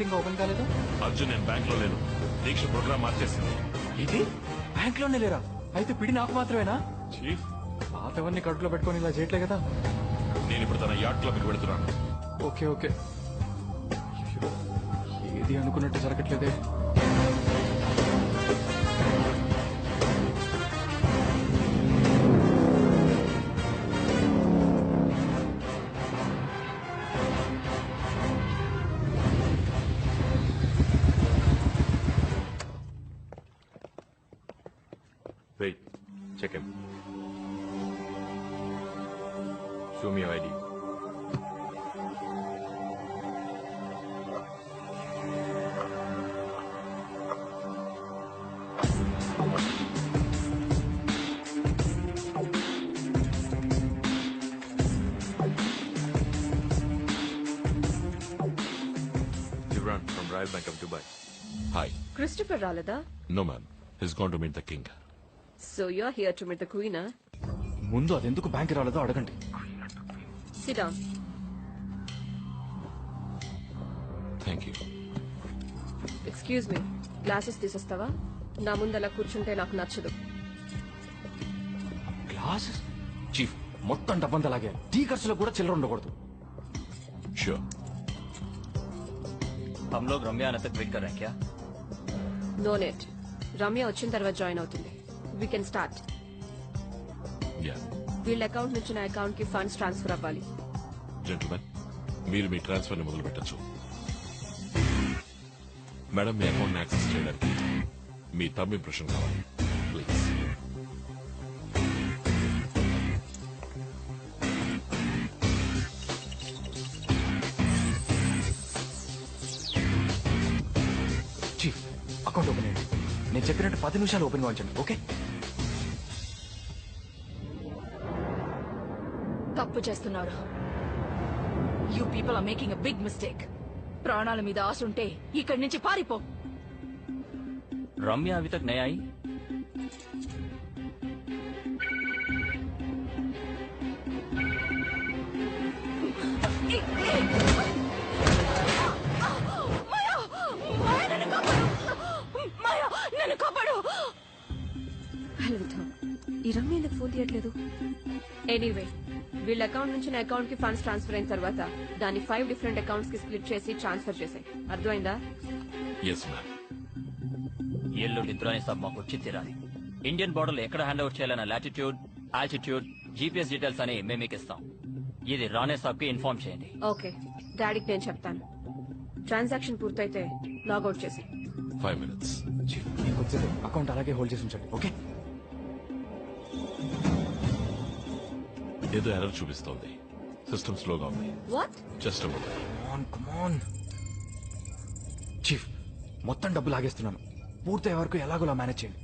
ఇంకా ఓపెన్ కాలేదు. అర్జున్ నేను బ్యాంక్ లో లేను. దీక్ష ప్రోగ్రామ్ మార్చేసింది. ఇది బ్యాంక్ లోనే లేరా? అయితే పిడి నాకు మాత్రమేనా? చీఫ్ పాతవన్నీ కడుపులో పెట్టుకొని ఇలా చేయట్లే కదా. నేను ఇప్పుడు తన యార్డ్ క్లబ్ కి వెళ్తున్నాను. Okay okay. ఏది అనుకున్నట్టు జరగట్లేదే. Wait, check him. Show me your ID. Gibran from Royal Bank of Dubai. Hi. Christopher Ralada? No, ma'am. He's gone to meet the king. So you're here to meet the queen, huh? ముందు అది ఎందుకు bank రాలేదో అడగండి. Sit down. Thank you. Excuse me. Glasses తీసేస్తావా? నా ముందు అలా కూర్చుంటే నాకు నచ్చదు. గ్లాసెస్? చీఫ్ మొత్తం డబ్బంతా అలాగే. టీ ఖర్చులో కూడా చిల్లర ఉండకూడదు. Sure. हम लोग रम्या आने तक वेट कर रहे हैं क्या? No net. రమ్య వచ్చిన తర్వాత జాయిన్ అవుతుంది. We can start. Yeah. వీళ్ళ అకౌంట్ నుంచి నా అకౌంట్ కి ఫండ్స్ ట్రాన్స్ఫర్ అవ్వాలి. జెంటిల్మెన్, మీరు మీ ట్రాన్స్ఫర్ ని మొదలు పెట్టచ్చు. మేడం, మీ అకౌంట్ యాక్సెస్ చేయడానికి మీ థంబ్ ఇంప్రెషన్ కావాలి. ప్లీజ్. చీఫ్ అకౌంట్ ఓపెన్ అయ్యింది. నేను చెప్పినట్టు 10 నిమిషాలు ఓపెన్ కావాల్చండి. ఓకే? తప్పు చేస్తున్నాడు. You people are making a big mistake. ప్రాణాల మీద ఆశ ఉంటే ఇక్కడి నుంచి పారిపో. रम्या अभी तक नहीं आई? ఈ రమ్య ఎందుకు ఫోన్ తీయట్లేదు? ఎనీవే, వీళ్ళ అకౌంట్ నుంచి నా అకౌంట్ కి ఫండ్స్ ట్రాన్స్ఫర్ అయిన తర్వాత దాన్ని 5 డిఫరెంట్ అకౌంట్స్ కి స్ప్లిట్ చేసి ట్రాన్స్ఫర్ చేసాయి. అర్థమైందా? Yes ma'am. ఎల్లుండి దురాని సాబ్ మాకు వచ్చి తీరాలి. ఇండియన్ బోర్డర్ లో ఎక్కడ హ్యాండ్ ఓవర్ చేయాలన్న లాటిట్యూడ్, ఆల్టిట్యూడ్, జీపీఎస్ డీటెయిల్స్ అని మేము మీకు ఇస్తాం. ఇది రానే సాబ్ కి ఇన్ఫార్మ్ చేయండి. ఓకే, డాడీకి నేను చెప్తాను. ట్రాన్సాక్షన్ పూర్తయితే లాగౌట్ చేసి. 5 minutes. చీఫ్ మీకు వచ్చేది అకౌంట్ అలాగే హోల్డ్ చేసి ఉంచండి. ఓకే? ఏదో ఎర్రర్ చూపిస్తోంది. సిస్టమ్ స్లోగా ఉంది. What? Just come on. Chief మొత్తం డబ్బు లాగేస్తున్నాను. పూర్తయ్యే వరకు ఎలాగోలా మేనేజ్ చేయండి.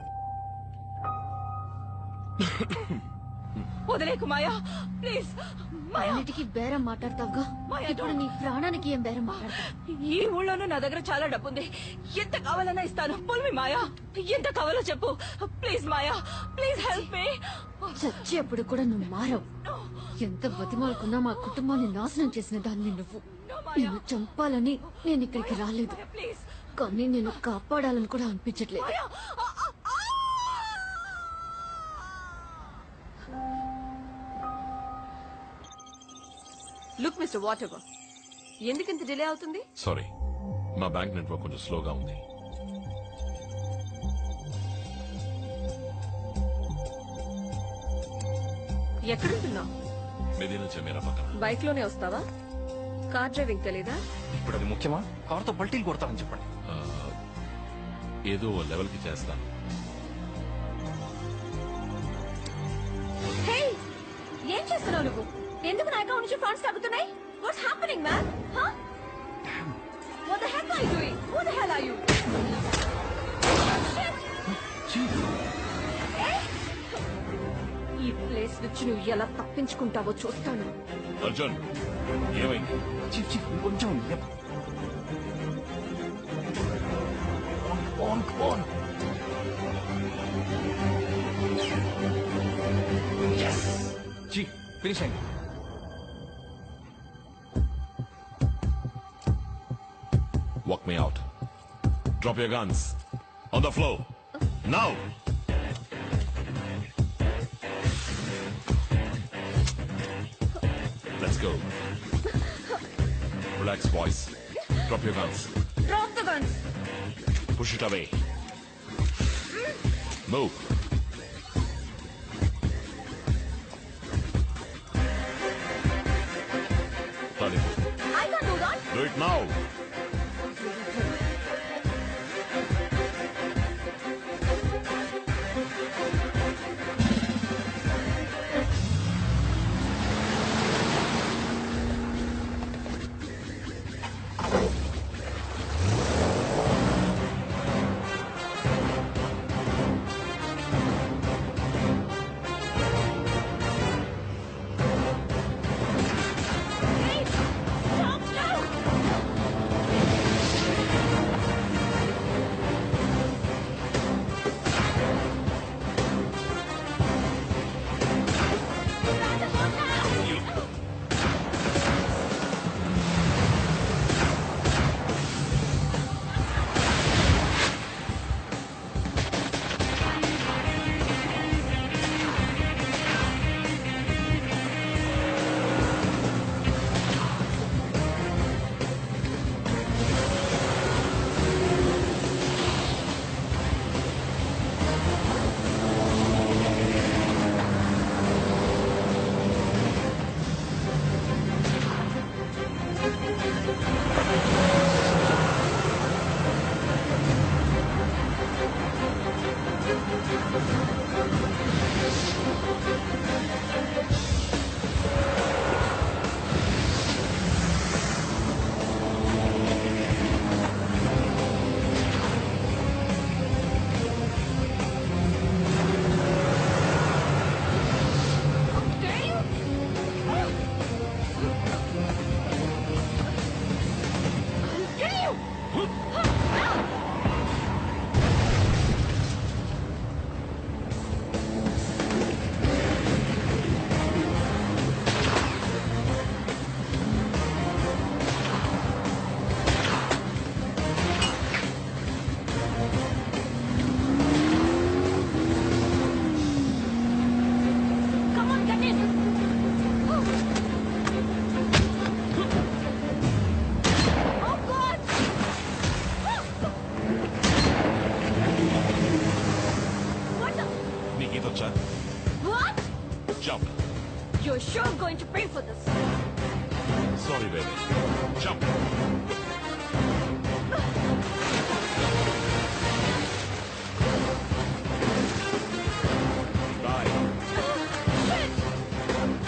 వదిలేకు మాయా, ప్లీజ్. అన్నిటికీ బేరం మాట్లాడతావుగా, ఇప్పుడు నీ ప్రాణానికి ఏం బేరం మాట్లాడతావు? ఈ ఊళ్ళోనూ నా దగ్గర చాలా డబ్బుంది. ఎంత కావాలన్నా ఇస్తాను. పుల్మి మాయా, ఎంత కావాలో చెప్పు. Please Maya, please help me. చచ్చేప్పుడు కూడా నువ్వు మారవు. ఎంత బతిమాలకున్నా మా కుటుంబాన్ని నాశనం చేసిన దాన్ని నువ్వు. నిన్ను చంపాలని నేను ఇక్కడికి రాలేదు, కానీ నేను కాపాడాలని కూడా అనిపించట్లేదు. లుక్ మిస్టర్ వాట్ ఎవర్, ఎందుకు ఇంత డిలే అవుతుంది? సారీ, మా బ్యాంక్ నెట్వర్క్ కొంచెం స్లోగా ఉంది. ఎక్కడుంటున్నావు? మెదీనా జమీరా పక్కన. బైక్ లోనే వస్తావా? కార్ డ్రైవింగ్ తెలీదా? ఇప్పుడు అది ముఖ్యమా? కార్తో పల్టీలు కొడతానని చెప్పండి. ఏదో లెవెల్ కి చేస్తాను. హే, ఏం చేస్తున్నావు నువ్వు? ఎందుకు నా అకౌంట్ నుంచి ఫండ్స్ తగ్గుతున్నాయి? What's happening man? What the hell are you doing? Who the hell are you? ఈ ప్లేస్ నుంచి నువ్వు ఎలా తప్పించుకుంటావో చూస్తాను. అర్జున్, ఏమైంది? చీఫ్ చీఫ్ కొంచెం చీఫ్ ఫినిష్ అయింది. Walk me Drop your guns. On the floor. Now. Let's go. Relax, boys. Drop your guns. Drop the guns. Push it away. Move. Turn it. I can do that. Do it now. What? Jump. You're sure going to pay for this? Sorry, baby. Jump. Die. Shit!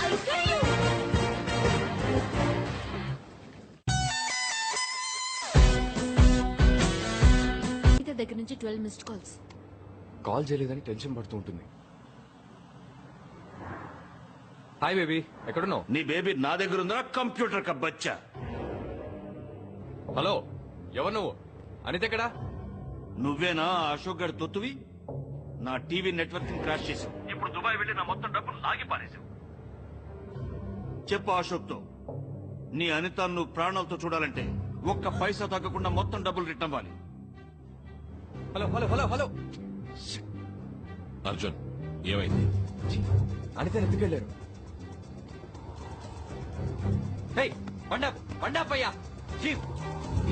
I'll kill you! దగ్గర నుంచి 12 missed calls. Call చేయలేదని tension పడుతూ ఉంటుంది. Hi baby, ఎక్కడున్నావు? నీ baby నా దగ్గర ఉందా కంప్యూటర్ కా బచ్చా? హలో, ఎవరు నువ్వు? అనిత ఎక్కడా? నువ్వేనా అశోక్ గడి తొత్తువి? నా టీవీ నెట్వర్క్ క్రాష్ చేసావు. ఇప్పుడు దుబాయ్ వెళ్ళి నా మొత్తం డబ్బులు లాగి పారేశావు. చెప్పు అశోక్ తో, నీ అనిత నువ్వు ప్రాణాలతో చూడాలంటే ఒక్క పైసా తగ్గకుండా మొత్తం డబ్బులు రిటర్న్ అవ్వాలి. Hello hello hello hello. Arjun, ఏమైంది? అనిత ఎందుకు వెళ్ళారు? అయ్యా చీఫ్,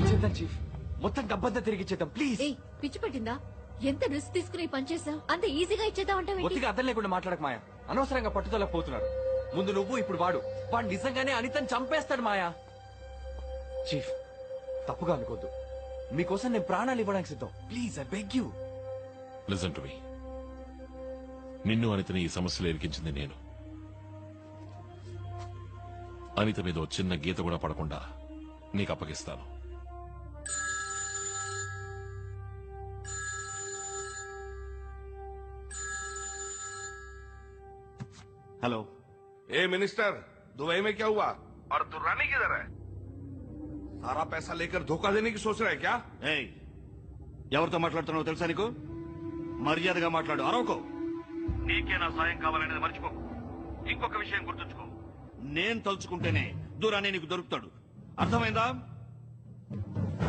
ఇచ్చేద్దాం చీఫ్, మొత్తం డబ్బంతా తిరిగి ఇచ్చేద్దాం ప్లీజ్. ఏయ్, పిచ్చి పట్టిందా? ఎంత రిస్క్ తీసుకుని పని చేసావు? అంత ఈజీగా ఇచ్చేద్దామంటావు? ఒత్తిగా అర్థం లేకుండా మాట్లాడక మాయా. అనవసరంగా పట్టుదలకు పోతున్నారు. ముందు నువ్వు, ఇప్పుడు వాడు నిజంగానే అనితని చంపేస్తాడు మాయా. చీఫ్, తప్పుగా అనుకోద్దు. మీకోసం నేను ప్రాణాలు ఇవ్వడానికి సిద్ధం. Please, I beg you. Listen to me. నిన్ను అనితని ఈ సమస్యలో ఇరికించింది నేను. అనిత మీద ఓ చిన్న గీత కూడా పడకుండా నీకు అప్పగిస్తాను. हेलो। ए मिनिस्टर, दुबई में क्या हुआ और दुर्रानी किधर है? सारा पैसा लेकर धोखा देने की सोच रहा है क्या? ఏయ్, ఎవరితో మాట్లాడుతున్నావో తెలుసా నీకు? మర్యాదగా మాట్లాడు, అరవకో. నీకే నా సాయం కావాలనేది మర్చిపోకు. ఇంకొక విషయం గుర్తుంచుకో, నేను తలుచుకుంటేనే దూరాన్ని నీకు దొరుకుతాడు. అర్థమైందా?